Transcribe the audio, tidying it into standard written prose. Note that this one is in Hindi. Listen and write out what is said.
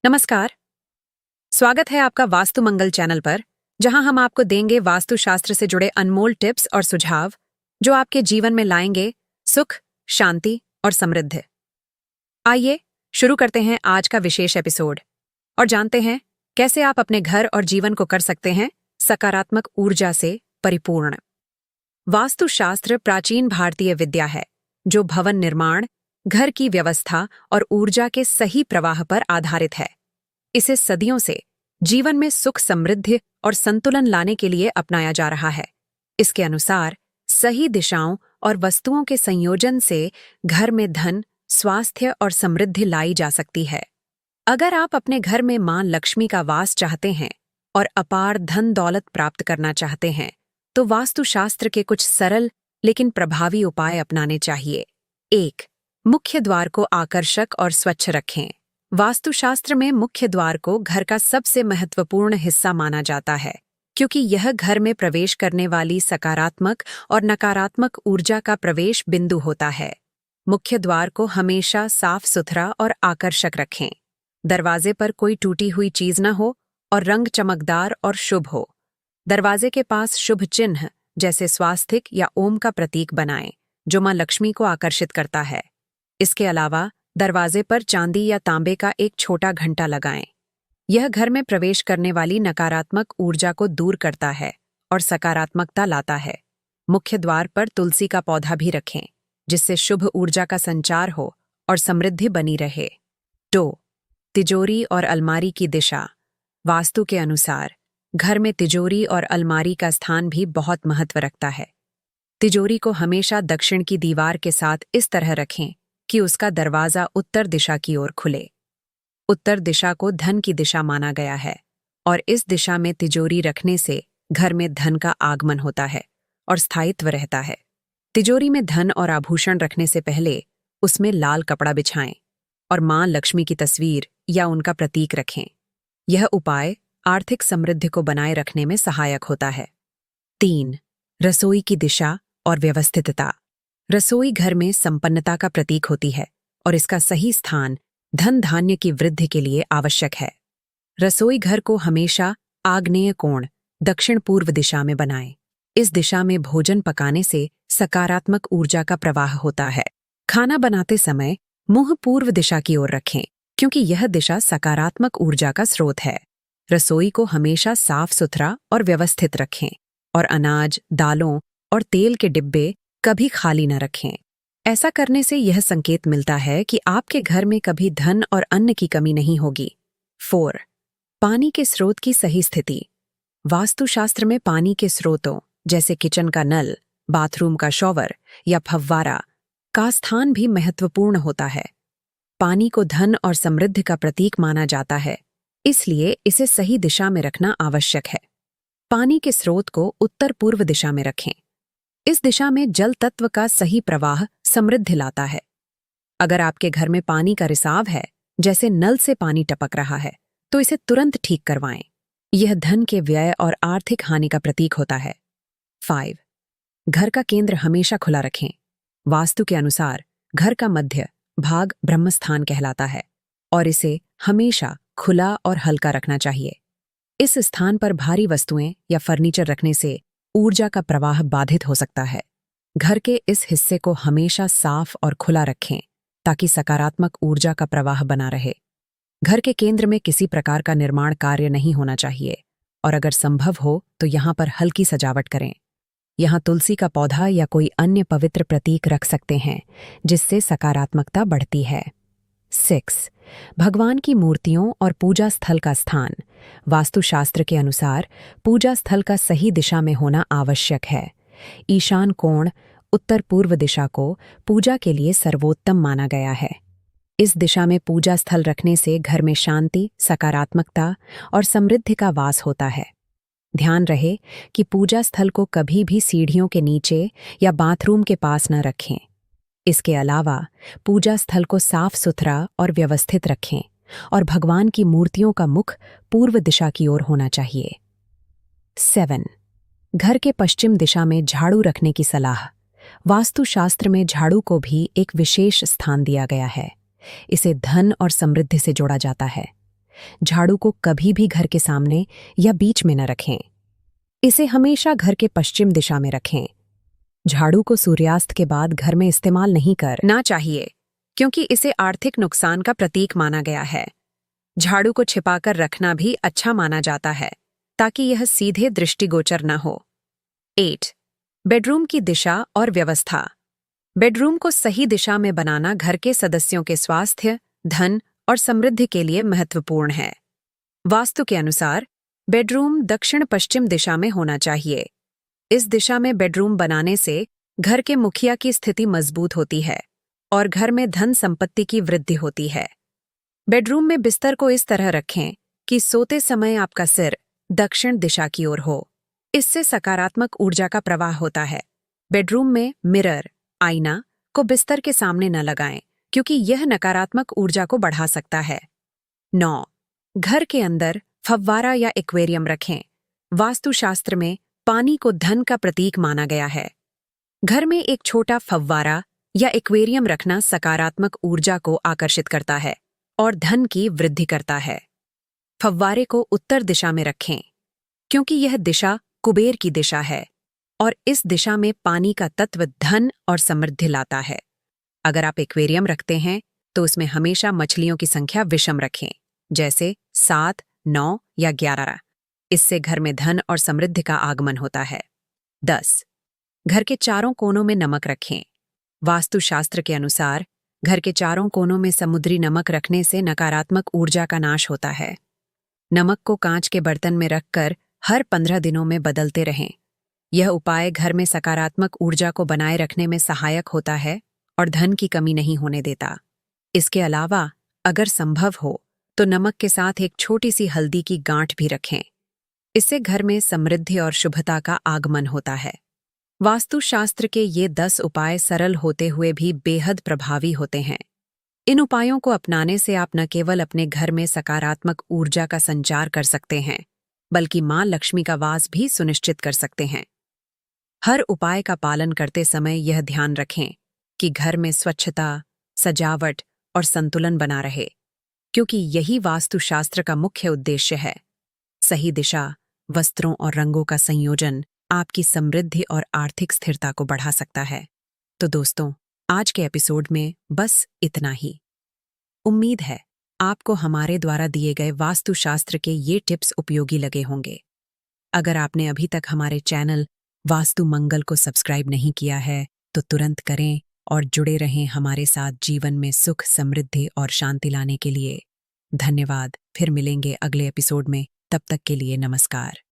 नमस्कार। स्वागत है आपका वास्तु मंगल चैनल पर, जहां हम आपको देंगे वास्तुशास्त्र से जुड़े अनमोल टिप्स और सुझाव जो आपके जीवन में लाएंगे सुख, शांति और समृद्धि। आइए शुरू करते हैं आज का विशेष एपिसोड और जानते हैं कैसे आप अपने घर और जीवन को कर सकते हैं सकारात्मक ऊर्जा से परिपूर्ण। वास्तुशास्त्र प्राचीन भारतीय विद्या है जो भवन निर्माण, घर की व्यवस्था और ऊर्जा के सही प्रवाह पर आधारित है। इसे सदियों से जीवन में सुख, समृद्धि और संतुलन लाने के लिए अपनाया जा रहा है। इसके अनुसार सही दिशाओं और वस्तुओं के संयोजन से घर में धन, स्वास्थ्य और समृद्धि लाई जा सकती है। अगर आप अपने घर में मां लक्ष्मी का वास चाहते हैं और अपार धन दौलत प्राप्त करना चाहते हैं, तो वास्तुशास्त्र के कुछ सरल लेकिन प्रभावी उपाय अपनाने चाहिए। 1. मुख्य द्वार को आकर्षक और स्वच्छ रखें। वास्तुशास्त्र में मुख्य द्वार को घर का सबसे महत्वपूर्ण हिस्सा माना जाता है, क्योंकि यह घर में प्रवेश करने वाली सकारात्मक और नकारात्मक ऊर्जा का प्रवेश बिंदु होता है। मुख्य द्वार को हमेशा साफ सुथरा और आकर्षक रखें। दरवाजे पर कोई टूटी हुई चीज न हो और रंग चमकदार और शुभ हो। दरवाजे के पास शुभ चिन्ह जैसे स्वास्तिक या ओम का प्रतीक बनाएं, जो मां लक्ष्मी को आकर्षित करता है। इसके अलावा दरवाजे पर चांदी या तांबे का एक छोटा घंटा लगाएं। यह घर में प्रवेश करने वाली नकारात्मक ऊर्जा को दूर करता है और सकारात्मकता लाता है। मुख्य द्वार पर तुलसी का पौधा भी रखें, जिससे शुभ ऊर्जा का संचार हो और समृद्धि बनी रहे। 2. तिजोरी और अलमारी की दिशा। वास्तु के अनुसार घर में तिजोरी और अलमारी का स्थान भी बहुत महत्व रखता है। तिजोरी को हमेशा दक्षिण की दीवार के साथ इस तरह रखें कि उसका दरवाजा उत्तर दिशा की ओर खुले। उत्तर दिशा को धन की दिशा माना गया है और इस दिशा में तिजोरी रखने से घर में धन का आगमन होता है और स्थायित्व रहता है। तिजोरी में धन और आभूषण रखने से पहले उसमें लाल कपड़ा बिछाएं और मां लक्ष्मी की तस्वीर या उनका प्रतीक रखें। यह उपाय आर्थिक समृद्धि को बनाए रखने में सहायक होता है। 3. रसोई की दिशा और व्यवस्थितता। रसोई घर में संपन्नता का प्रतीक होती है और इसका सही स्थान धन धान्य की वृद्धि के लिए आवश्यक है। रसोई घर को हमेशा आग्नेय कोण, दक्षिण पूर्व दिशा में बनाएं। इस दिशा में भोजन पकाने से सकारात्मक ऊर्जा का प्रवाह होता है। खाना बनाते समय मुंह पूर्व दिशा की ओर रखें, क्योंकि यह दिशा सकारात्मक ऊर्जा का स्रोत है। रसोई को हमेशा साफ सुथरा और व्यवस्थित रखें और अनाज, दालों और तेल के डिब्बे कभी खाली न रखें। ऐसा करने से यह संकेत मिलता है कि आपके घर में कभी धन और अन्न की कमी नहीं होगी। 4. पानी के स्रोत की सही स्थिति। वास्तुशास्त्र में पानी के स्रोतों जैसे किचन का नल, बाथरूम का शॉवर या फव्वारा का स्थान भी महत्वपूर्ण होता है। पानी को धन और समृद्धि का प्रतीक माना जाता है, इसलिए इसे सही दिशा में रखना आवश्यक है। पानी के स्रोत को उत्तर पूर्व दिशा में रखें। इस दिशा में जल तत्व का सही प्रवाह समृद्धि लाता है। अगर आपके घर में पानी का रिसाव है, जैसे नल से पानी टपक रहा है, तो इसे तुरंत ठीक करवाएं। यह धन के व्यय और आर्थिक हानि का प्रतीक होता है। 5. घर का केंद्र हमेशा खुला रखें। वास्तु के अनुसार घर का मध्य भाग ब्रह्मस्थान कहलाता है और इसे हमेशा खुला और हल्का रखना चाहिए। इस स्थान पर भारी वस्तुएं या फर्नीचर रखने से ऊर्जा का प्रवाह बाधित हो सकता है। घर के इस हिस्से को हमेशा साफ और खुला रखें ताकि सकारात्मक ऊर्जा का प्रवाह बना रहे। घर के केंद्र में किसी प्रकार का निर्माण कार्य नहीं होना चाहिए और अगर संभव हो तो यहाँ पर हल्की सजावट करें। यहाँ तुलसी का पौधा या कोई अन्य पवित्र प्रतीक रख सकते हैं, जिससे सकारात्मकता बढ़ती है। 6. भगवान की मूर्तियों और पूजा स्थल का स्थान। वास्तुशास्त्र के अनुसार पूजा स्थल का सही दिशा में होना आवश्यक है। ईशान कोण, उत्तर पूर्व दिशा को पूजा के लिए सर्वोत्तम माना गया है। इस दिशा में पूजा स्थल रखने से घर में शांति, सकारात्मकता और समृद्धि का वास होता है। ध्यान रहे कि पूजा स्थल को कभी भी सीढ़ियों के नीचे या बाथरूम के पास न रखें। इसके अलावा पूजा स्थल को साफ सुथरा और व्यवस्थित रखें और भगवान की मूर्तियों का मुख पूर्व दिशा की ओर होना चाहिए। 7. घर के पश्चिम दिशा में झाड़ू रखने की सलाह। वास्तुशास्त्र में झाड़ू को भी एक विशेष स्थान दिया गया है। इसे धन और समृद्धि से जोड़ा जाता है। झाड़ू को कभी भी घर के सामने या बीच में न रखें। इसे हमेशा घर के पश्चिम दिशा में रखें। झाड़ू को सूर्यास्त के बाद घर में इस्तेमाल नहीं करना चाहिए, क्योंकि इसे आर्थिक नुकसान का प्रतीक माना गया है। झाड़ू को छिपाकर रखना भी अच्छा माना जाता है, ताकि यह सीधे दृष्टिगोचर न हो। 8. बेडरूम की दिशा और व्यवस्था। बेडरूम को सही दिशा में बनाना घर के सदस्यों के स्वास्थ्य, धन और समृद्धि के लिए महत्वपूर्ण है। वास्तु के अनुसार बेडरूम दक्षिण पश्चिम दिशा में होना चाहिए। इस दिशा में बेडरूम बनाने से घर के मुखिया की स्थिति मजबूत होती है और घर में धन संपत्ति की वृद्धि होती है। बेडरूम में बिस्तर को इस तरह रखें कि सोते समय आपका सिर दक्षिण दिशा की ओर हो। इससे सकारात्मक ऊर्जा का प्रवाह होता है। बेडरूम में मिरर, आईना को बिस्तर के सामने न लगाएं, क्योंकि यह नकारात्मक ऊर्जा को बढ़ा सकता है। 9. घर के अंदर फव्वारा या एक्वेरियम रखें। वास्तुशास्त्र में पानी को धन का प्रतीक माना गया है। घर में एक छोटा फव्वारा या एक्वेरियम रखना सकारात्मक ऊर्जा को आकर्षित करता है और धन की वृद्धि करता है। फव्वारे को उत्तर दिशा में रखें, क्योंकि यह दिशा कुबेर की दिशा है और इस दिशा में पानी का तत्व धन और समृद्धि लाता है। अगर आप एक्वेरियम रखते हैं तो उसमें हमेशा मछलियों की संख्या विषम रखें, जैसे 7, 9 या 11। इससे घर में धन और समृद्धि का आगमन होता है। 10. घर के चारों कोनों में नमक रखें। वास्तुशास्त्र के अनुसार घर के चारों कोनों में समुद्री नमक रखने से नकारात्मक ऊर्जा का नाश होता है। नमक को कांच के बर्तन में रखकर हर 15 दिनों में बदलते रहें। यह उपाय घर में सकारात्मक ऊर्जा को बनाए रखने में सहायक होता है और धन की कमी नहीं होने देता। इसके अलावा अगर संभव हो तो नमक के साथ एक छोटी सी हल्दी की गांठ भी रखें। इससे घर में समृद्धि और शुभता का आगमन होता है। वास्तुशास्त्र के ये 10 उपाय सरल होते हुए भी बेहद प्रभावी होते हैं। इन उपायों को अपनाने से आप न केवल अपने घर में सकारात्मक ऊर्जा का संचार कर सकते हैं, बल्कि मां लक्ष्मी का वास भी सुनिश्चित कर सकते हैं। हर उपाय का पालन करते समय यह ध्यान रखें कि घर में स्वच्छता, सजावट और संतुलन बना रहे, क्योंकि यही वास्तुशास्त्र का मुख्य उद्देश्य है। सही दिशा, वस्त्रों और रंगों का संयोजन आपकी समृद्धि और आर्थिक स्थिरता को बढ़ा सकता है। तो दोस्तों, आज के एपिसोड में बस इतना ही। उम्मीद है आपको हमारे द्वारा दिए गए वास्तुशास्त्र के ये टिप्स उपयोगी लगे होंगे। अगर आपने अभी तक हमारे चैनल वास्तु मंगल को सब्सक्राइब नहीं किया है तो तुरंत करें और जुड़े रहें हमारे साथ जीवन में सुख, समृद्धि और शांति लाने के लिए। धन्यवाद। फिर मिलेंगे अगले एपिसोड में। तब तक के लिए नमस्कार।